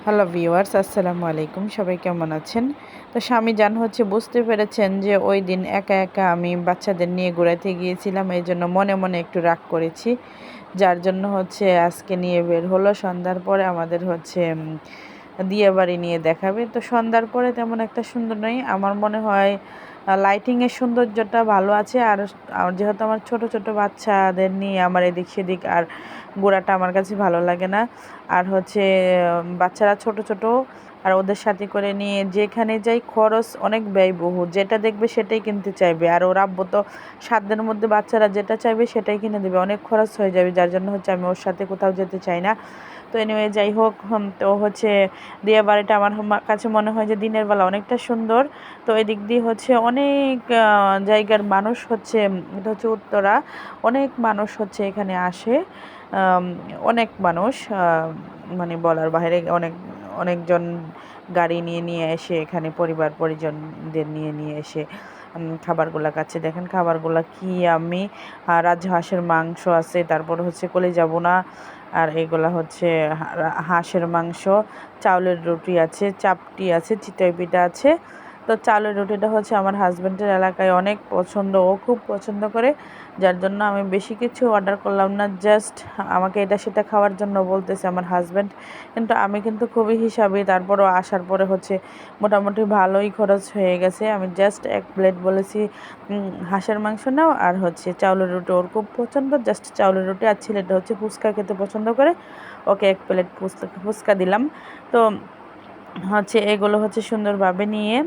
Hello viewers, আসসালামু আলাইকুম। সবাই কেমন আছেন? তো স্বামী জান বুঝতে পেরেছেন যে ওই দিন একা একা আমি বাচ্চাদের নিয়ে ঘুরাতে গিয়েছিলাম, এই জন্য মনে মনে একটু রাগ করেছি, যার জন্য আজকে নিয়ে বের হলো। সন্ধ্যার পরে আমাদের বিয়ে বাড়ি নিয়ে দেখাবে। তো সন্ধ্যার পরে তেমন একটা সুন্দর নয়, আমার মনে হয় লাইটিংয়ের সৌন্দর্যটা ভালো আছে। আর যেহেতু আমার ছোট ছোট বাচ্চাদের নিয়ে আমার এদিক সেদিক আর ঘোরাটা আমার কাছে ভালো লাগে না। আর বাচ্চারা ছোট ছোট, আর ওদের সাথে করে নিয়ে যেখানে যাই খরচ অনেক ব্যয়বহুল, যেটা দেখবে সেটাই কিনতে চাইবে। আর ওর আব্বু তো সাধ্যের মধ্যে বাচ্চারা যেটা চাইবে সেটাই কিনে দেবে, অনেক খরচ হয়ে যাবে, যার জন্য আমি ওর সাথে কোথাও যেতে চাই না। তো এনিওয়ে যাই হোক, তো বিয়ে বাড়িটা আমার কাছে মনে হয় যে দিনের বেলা অনেকটা সুন্দর। তো এদিক দিয়ে অনেক জায়গার মানুষ এটা উত্তরা, অনেক মানুষ এখানে আসে। অনেক মানুষ, মানে বলার বাইরে, অনেকজন গাড়ি নিয়ে নিয়ে এসে এখানে পরিবার পরিজনদের নিয়ে নিয়ে এসে খাবারগুলা খাচ্ছে। দেখেন খাবারগুলা কি আমি, রাজহাঁসের মাংস আছে, তারপর কলিজা বোনা, আর এগুলা হাঁসের মাংস, চাউলের রুটি আছে, চাপটি আছে, চিতই পিঠা আছে। তো চাউলের রুটিটা আমার হাজব্যান্ডের এলাকায় অনেক পছন্দ, ও খুব পছন্দ করে, যার জন্য আমি বেশি কিছু অর্ডার করলাম না, জাস্ট আমাকে এটা সেটা খাওয়ার জন্য বলতেছে আমার হাজব্যান্ড। কিন্তু আমি কিন্তু খুবই হিসাবি, তারপরও আসার পরে মোটামুটি ভালোই খরচ হয়ে গেছে। আমি জাস্ট এক প্লেট বলেছি হাঁসের মাংস নাও, আর চাউলের রুটি ওর খুব পছন্দ, জাস্ট চাউলের রুটি। আর ছেলেটা ফুচকা খেতে পছন্দ করে, ওকে এক প্লেট ফুচকা দিলাম। তো এগুলো সুন্দরভাবে নিয়ে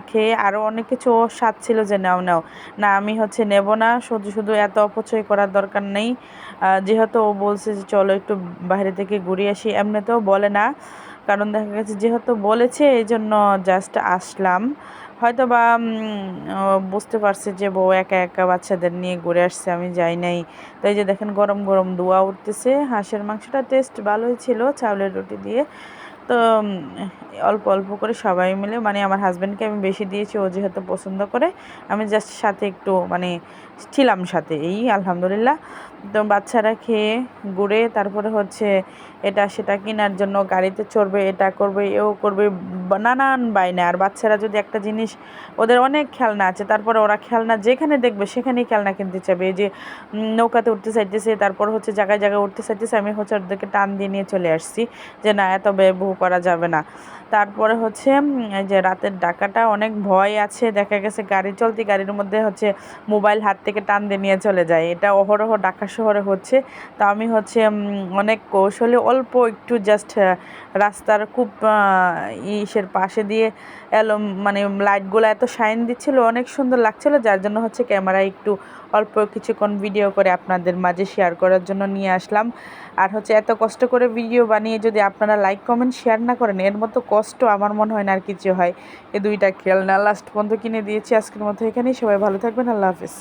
খেয়ে আরও অনেক কিছু ও স্বাদ ছিল যে নাও নাও, না আমি নেব না, শুধু শুধু এত অপচয় করার দরকার নেই। যেহেতু ও বলছে যে চলো একটু বাইরে থেকে ঘুরে আসি, এমনিতেও বলে না, কারণ দেখা গেছে যেহেতু বলেছে এই জন্য জাস্ট আসলাম। হয়তো বা বুঝতে পারছে যে বউ একা একা বাচ্চাদের নিয়ে ঘুরে আসছে, আমি যাই নাই। তো এই যে দেখেন গরম গরম ধোঁয়া উঠতেছে, হাঁসের মাংসটা টেস্ট ভালোই ছিল চাউলের রুটি দিয়ে। তো অল্প অল্প করে সবাই মিলে, মানে আমার হাজব্যান্ডকে আমি বেশি দিয়েছি, ও যেহেতু পছন্দ করে, আমি জাস্ট সাথে একটু মানে ছিলাম সাথে, এই আলহামদুলিল্লাহ। তো বাচ্চারা খেয়ে ঘুরে তারপরে এটা সেটা কেনার জন্য গাড়িতে চড়বে, এটা করবে, এও করবে, নানান বায়না। আর বাচ্চারা যদি একটা জিনিস, ওদের অনেক খেলনা আছে, তারপরে ওরা খেলনা যেখানে দেখবে সেখানেই খেলনা কিনতে চাইবে। এই যে নৌকাতে উঠতে চাইতেছে, তারপর জায়গায় জায়গায় উঠতে চাইতেছে, আমি ওদেরকে টান দিয়ে নিয়ে চলে আসছি যে না, এত ব্যয়বহু করা যাবে না। তারপরে এই যে রাতের ডাকাটা অনেক ভয় আছে, দেখা গেছে গাড়ি চলতি গাড়ির মধ্যে মোবাইল হাত থেকে টান দিয়ে নিয়ে চলে যায়, এটা অহরহ ঢাকা শহরে হচ্ছে। তো আমি অনেক কৌশলে অল্প একটু জাস্ট রাস্তার খুব ইসের পাশে দিয়ে এলো, মানে লাইটগুলো এত শাইন দিচ্ছিল, অনেক সুন্দর লাগছিল, যার জন্য ক্যামেরায় একটু অল্প কিছুক্ষণ ভিডিও করে আপনাদের মাঝে শেয়ার করার জন্য নিয়ে আসলাম। আর এত কষ্ট করে ভিডিও বানিয়ে যদি আপনারা লাইক কমেন্ট শেয়ার না করেন, এর মতো কষ্ট আমার মনে হয় না আর কিছু হয়। এই দুইটা খেলনা লাস্ট পর্যন্ত কিনে দিয়েছি। আজকের মতো এখানেই, সবাই ভালো থাকবেন, আল্লাহ হাফিজ।